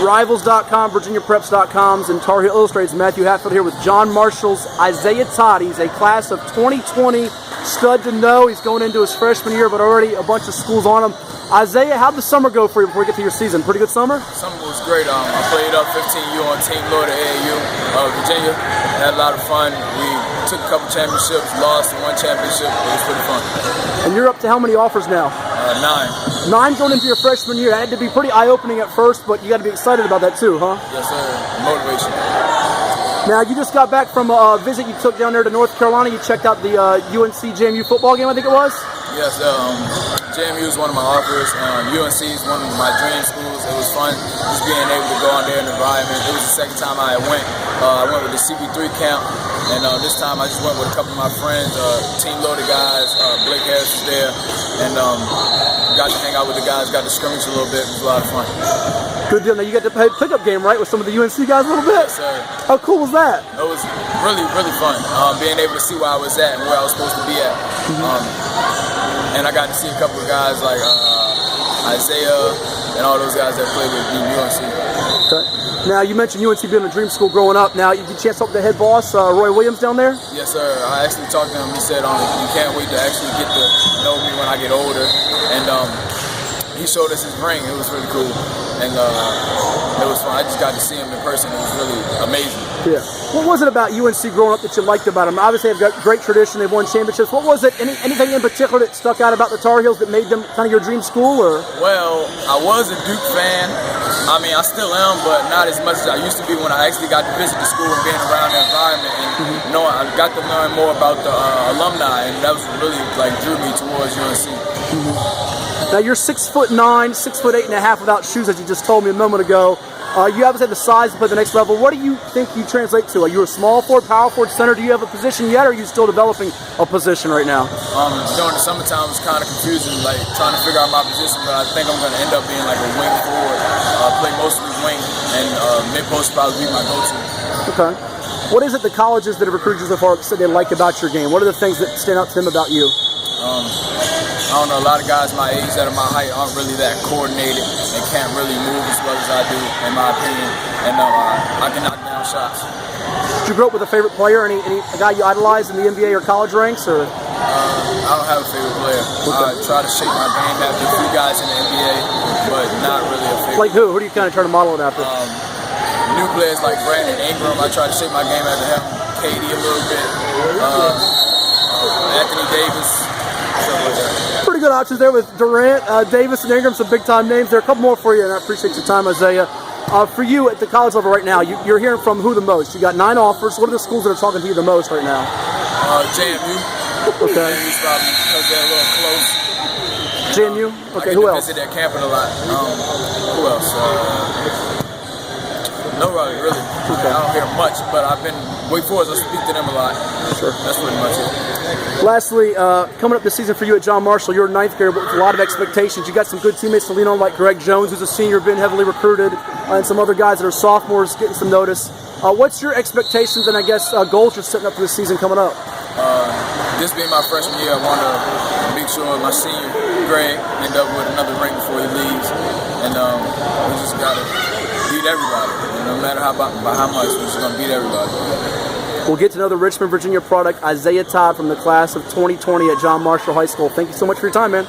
Rivals.com, VirginiaPreps.coms, and Tar Heel Illustrated's Matthew Hatfield here with John Marshall's Isaiah Todd. He's a class of 2020, stud to know. He's going into his freshman year, but already a bunch of schools on him. Isaiah, how'd the summer go for you before we get to your season? Pretty good summer? Summer was great. I played up 15U on Team Lord at AAU, Virginia. Had a lot of fun. We took a couple championships, lost one championship. It was pretty fun. And you're up to how many offers now? 9. 9 going into your freshman year. That had to be pretty eye-opening at first, but you got to be excited about that too, huh? Yes, sir. Motivation. Now, you just got back from a visit you took down there to North Carolina. You checked out the UNC JMU football game, I think it was? Yes, JMU is one of my offers. UNC is one of my dream schools. It was fun just being able to go out there in the environment. It was the second time I went. I went with the CB3 camp, and this time I just went with a couple of my friends, Team Loaded guys. Blake Harris was there, and got to hang out with the guys, got to scrimmage a little bit. It was a lot of fun. Good deal. Now, you got to play a pickup game, right, with some of the UNC guys a little bit? Yes, sir. How cool was that? It was really, really fun. Being able to see where I was at and where I was supposed to be at. And I got to see a couple of guys like Isaiah and all those guys that played with UNC. Okay. Now, you mentioned UNC being a dream school growing up. Now, you get a chance to talk to the head boss, Roy Williams, down there? Yes, sir. I actually talked to him. He said, you can't wait to actually get to know me when I get older. And he showed us his ring. It was really cool. And it was fun. I just got to see him in person. It was really amazing. Yeah. What was it about UNC growing up that you liked about them? Obviously, they've got great tradition. They've won championships. What was it? Anything in particular that stuck out about the Tar Heels that made them kind of your dream school? Or? Well, I was a Duke fan. I mean, I still am, but not as much as I used to be when I actually got to visit the school and being around the environment. And I got to learn more about the alumni, and that was really drew me towards UNC. Now, you're 6'9", 6'8.5" without shoes, as you just told me a moment ago. You obviously have the size to play the next level. What do you think you translate to? Are you a small forward, power forward, center? Do you have a position yet, or are you still developing a position right now? During the summertime, it was kind of confusing, trying to figure out my position, but I think I'm going to end up being a wing forward, play mostly wing, and mid-post probably be my go-to. Okay. What is it the colleges that have recruited you so far said they like about your game? What are the things that stand out to them about you? I don't know, a lot of guys my age that are my height aren't really that coordinated and can't really move as well as I do, in my opinion. And I can knock down shots. Did you grow up with a favorite player? Any guy you idolize in the NBA or college ranks? Or? I don't have a favorite player. I try to shape my game after a few guys in the NBA, but not really a favorite. Like who? Who do you kind of try to model it after? New players like Brandon Ingram, I try to shape my game after him. KD a little bit. Anthony Davis. Pretty good options there with Durant, Davis, and Ingram, some big-time names there. A couple more for you, and I appreciate your time, Isaiah. For you at the college level right now, you're hearing from who the most? You got 9 offers. What are the schools that are talking to you the most right now? JMU. Okay. JMU's probably because they're a little close. JMU? Okay, who else? I visit their campus a lot. Who else? Nobody, really. Okay. I don't hear much, but I've been Wake Forest. I speak to them a lot. Sure. That's pretty much it. Lastly, coming up this season for you at John Marshall, you're a 9th grader with a lot of expectations. You got some good teammates to lean on, like Greg Jones, who's a senior, been heavily recruited, and some other guys that are sophomores getting some notice. What's your expectations and, I guess, goals you're setting up for this season coming up? This being my freshman year, I want to make sure my senior, Greg, end up with another ring before he leaves. And we just got to beat everybody. And no matter by how much, we're just going to beat everybody. We'll get to know the Richmond, Virginia product, Isaiah Todd from the class of 2020 at John Marshall High School. Thank you so much for your time, man.